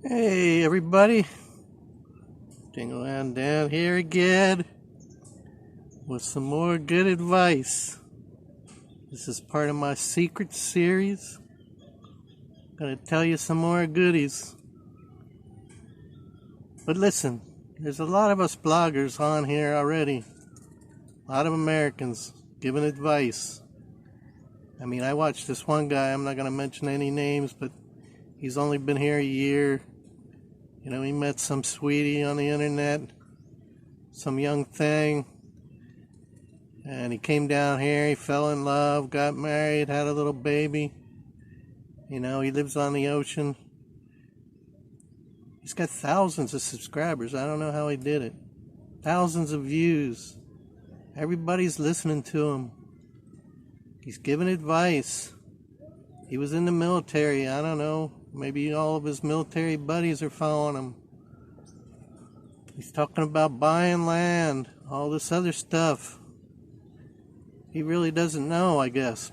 Hey everybody, Dingleland Dan here again with some more good advice. This is part of my secret series. Gonna tell you some more goodies. But listen, there's a lot of us bloggers on here already. A lot of Americans giving advice. I mean, I watched this one guy, I'm not gonna mention any names, but he's only been here a year. You know, he met some sweetie on the internet, some young thing, and he came down here, he fell in love, got married, had a little baby. You know, he lives on the ocean. He's got thousands of subscribers. I don't know how he did it. Thousands of views. Everybody's listening to him. He's giving advice. He was in the military. I don't know. Maybe all of his military buddies are following him. He's talking about buying land, all this other stuff. He really doesn't know, I guess.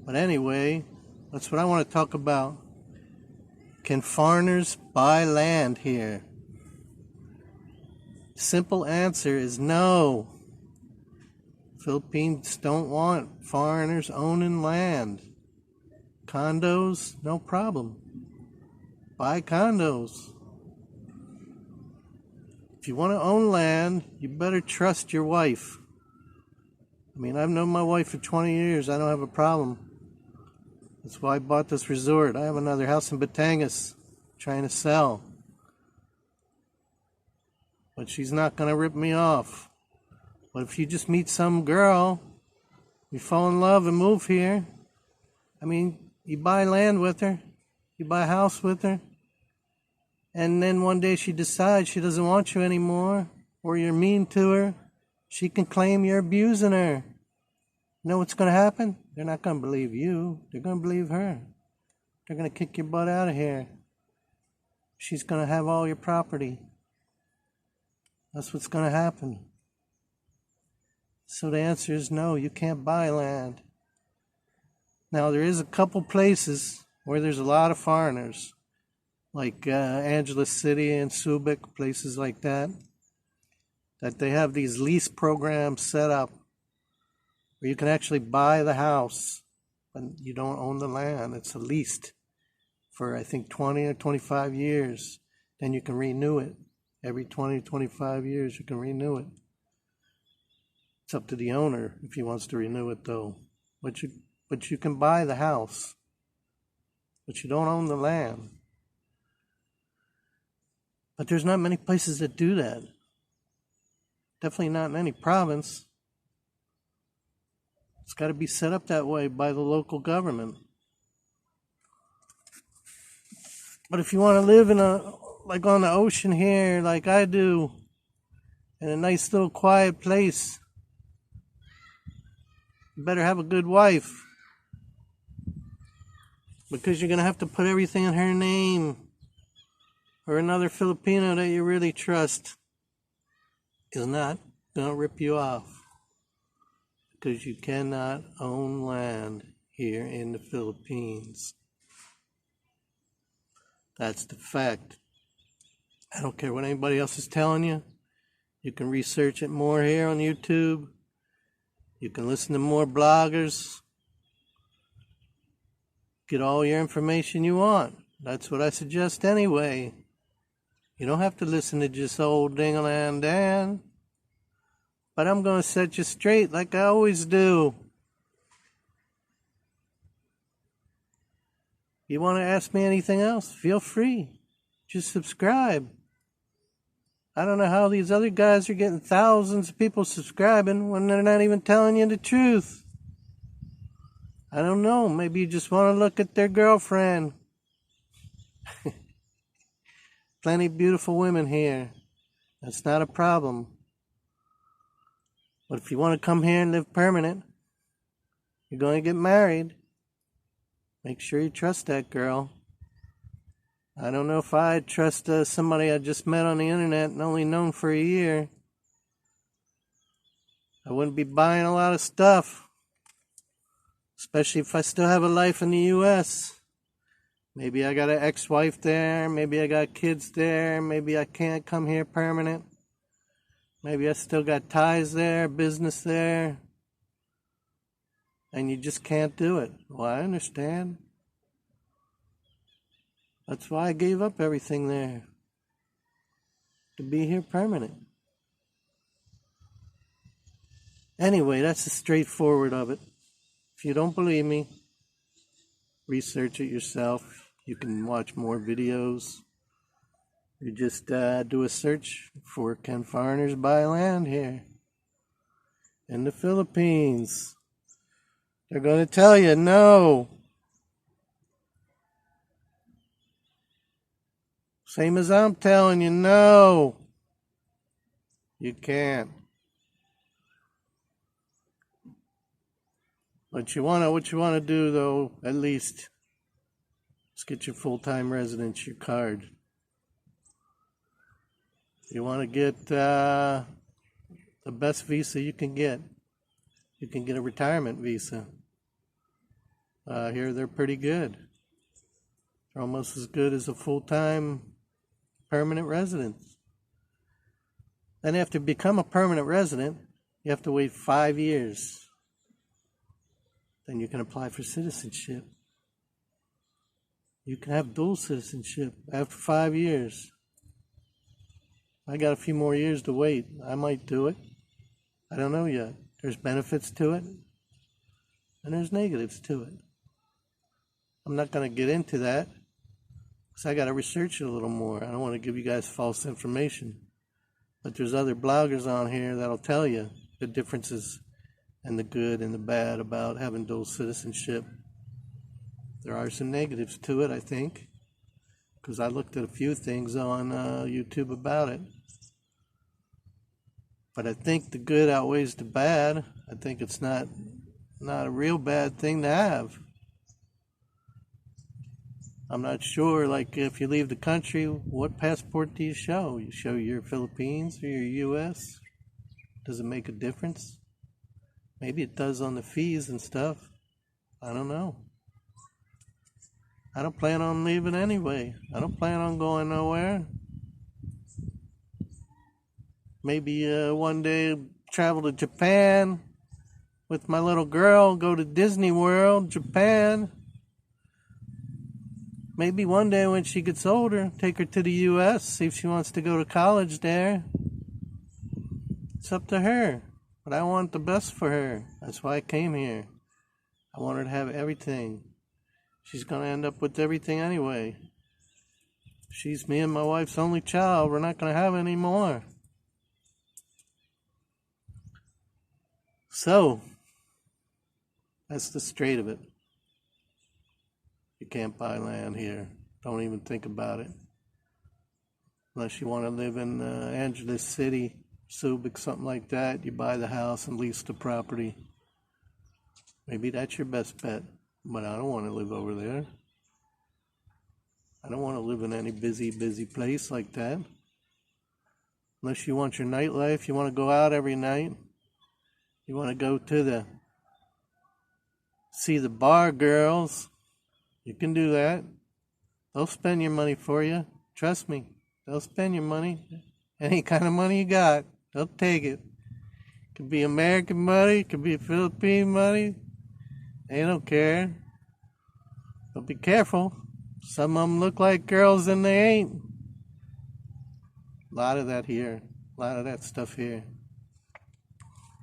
But anyway, that's what I want to talk about. Can foreigners buy land here? Simple answer is no. Philippines don't want foreigners owning land. Condos, no problem. Buy condos. If you want to own land, you better trust your wife. I mean, I've known my wife for 20 years. I don't have a problem. That's why I bought this resort. I have another house in Batangas trying to sell. But she's not going to rip me off. But if you just meet some girl, you fall in love and move here, I mean, you buy land with her, you buy a house with her, and then one day she decides she doesn't want you anymore, or you're mean to her, she can claim you're abusing her. You know what's going to happen? They're not going to believe you. They're going to believe her. They're going to kick your butt out of here. She's going to have all your property. That's what's going to happen. So the answer is no, you can't buy land. Now, there is a couple places where there's a lot of foreigners, like Angeles City and Subic, places like that they have these lease programs set up where you can actually buy the house, but you don't own the land. It's leased for, I think, 20 or 25 years. Then you can renew it. Every 20, 25 years, you can renew it. It's up to the owner if he wants to renew it, though. But you can buy the house, but you don't own the land. But there's not many places that do that. Definitely not in any province. It's got to be set up that way by the local government. But if you want to live like on the ocean here, like I do, in a nice little quiet place, you better have a good wife. Because you're going to have to put everything in her name, or another Filipino that you really trust is not going to rip you off. Because you cannot own land here in the Philippines. That's the fact. I don't care what anybody else is telling you. You can research it more here on YouTube. You can listen to more bloggers. Get all your information you want. That's what I suggest anyway. You don't have to listen to just old Dingleland Dan. But I'm going to set you straight like I always do. You want to ask me anything else? Feel free. Just subscribe. I don't know how these other guys are getting thousands of people subscribing when they're not even telling you the truth. I don't know. Maybe you just want to look at their girlfriend. Plenty of beautiful women here. That's not a problem. But if you want to come here and live permanent, you're going to get married. Make sure you trust that girl. I don't know if I'd trust somebody I just met on the internet and only known for a year. I wouldn't be buying a lot of stuff. Especially if I still have a life in the U.S. Maybe I got an ex-wife there. Maybe I got kids there. Maybe I can't come here permanent. Maybe I still got ties there, business there. And you just can't do it. Well, I understand. That's why I gave up everything there. To be here permanent. Anyway, that's the straightforward of it. If you don't believe me, research it yourself. You can watch more videos. You just do a search for can foreigners buy land here in the Philippines. They're going to tell you no. Same as I'm telling you no. You can't. But what you want to do though, at least, is get your full-time residence, your card. You want to get the best visa you can get. You can get a retirement visa. Here they're pretty good. They're almost as good as a full-time permanent resident. Then after you become a permanent resident, you have to wait 5 years. Then you can apply for citizenship. You can have dual citizenship after 5 years. I got a few more years to wait. I might do it. I don't know yet. There's benefits to it, and there's negatives to it. I'm not going to get into that, because I got to research it a little more. I don't want to give you guys false information. But there's other bloggers on here that'll tell you the differences and the good and the bad about having dual citizenship. There are some negatives to it, I think, because I looked at a few things on YouTube about it. But I think the good outweighs the bad. I think it's not a real bad thing to have. I'm not sure, like, if you leave the country, what passport do you show? You show your Philippines or your U.S.? Does it make a difference? Maybe it does on the fees and stuff. I don't know. I don't plan on leaving anyway. I don't plan on going nowhere. Maybe one day travel to Japan with my little girl, go to Disney World, Japan. Maybe one day when she gets older, take her to the U.S., see if she wants to go to college there. It's up to her. But I want the best for her. That's why I came here. I want her to have everything. She's going to end up with everything anyway. She's me and my wife's only child. We're not going to have any more. So, that's the straight of it. You can't buy land here. Don't even think about it. Unless you want to live in Angeles City, Subic, something like that. You buy the house and lease the property. Maybe that's your best bet. But I don't want to live over there. I don't want to live in any busy place like that. Unless you want your nightlife, you want to go out every night. You want to go to see the bar girls. You can do that. They'll spend your money for you. Trust me. They'll spend your money. Any kind of money you got, they'll take it. Could be American money, could be Philippine money. They don't care. But be careful. Some of them look like girls and they ain't. A lot of that here. A lot of that stuff here.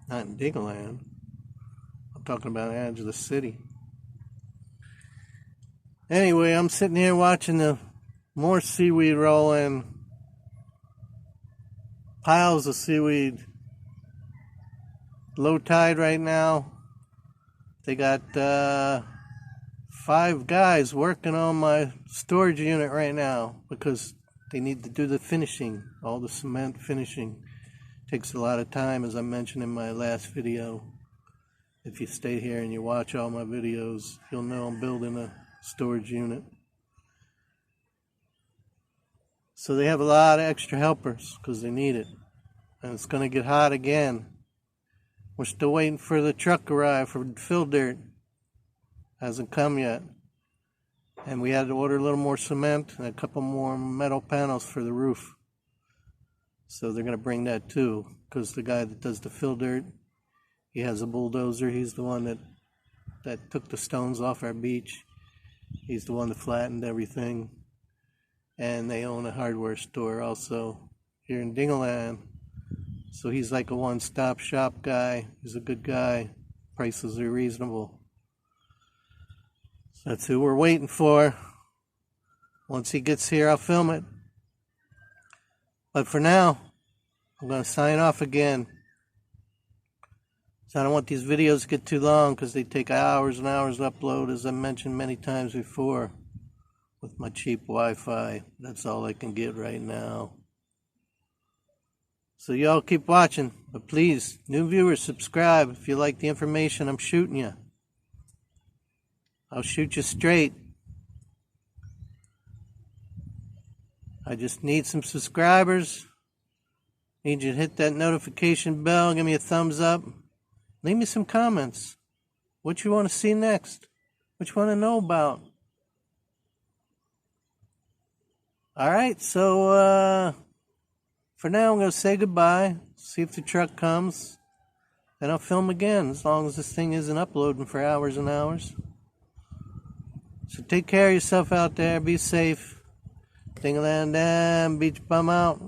Not in Dingaland. I'm talking about Angeles City. Anyway, I'm sitting here watching the more seaweed roll in. Piles of seaweed. Low tide right now. They got 5 guys working on my storage unit right now because they need to do the finishing, all the cement finishing. Takes a lot of time, as I mentioned in my last video. If you stay here and you watch all my videos, you'll know I'm building a storage unit. So they have a lot of extra helpers because they need it. And it's going to get hot again. We're still waiting for the truck to arrive for fill dirt. Hasn't come yet. And we had to order a little more cement and a couple more metal panels for the roof. So they're going to bring that too, because the guy that does the fill dirt, he has a bulldozer. He's the one that took the stones off our beach. He's the one that flattened everything. And they own a hardware store also here in Dingaland. So he's like a one-stop shop guy. He's a good guy. Prices are reasonable. So that's who we're waiting for. Once he gets here, I'll film it. But for now, I'm going to sign off again. So I don't want these videos to get too long because they take hours and hours to upload, as I mentioned many times before, with my cheap Wi-Fi. That's all I can get right now. So y'all keep watching, but please, new viewers, subscribe if you like the information I'm shooting you. I'll shoot you straight. I just need some subscribers. Need you to hit that notification bell, give me a thumbs up. Leave me some comments. What you want to see next? What you want to know about? Alright, so for now I'm going to say goodbye. See if the truck comes. Then I'll film again, as long as this thing isn't uploading for hours and hours. So take care of yourself out there. Be safe. Dingaland Dam, Beach Bum out.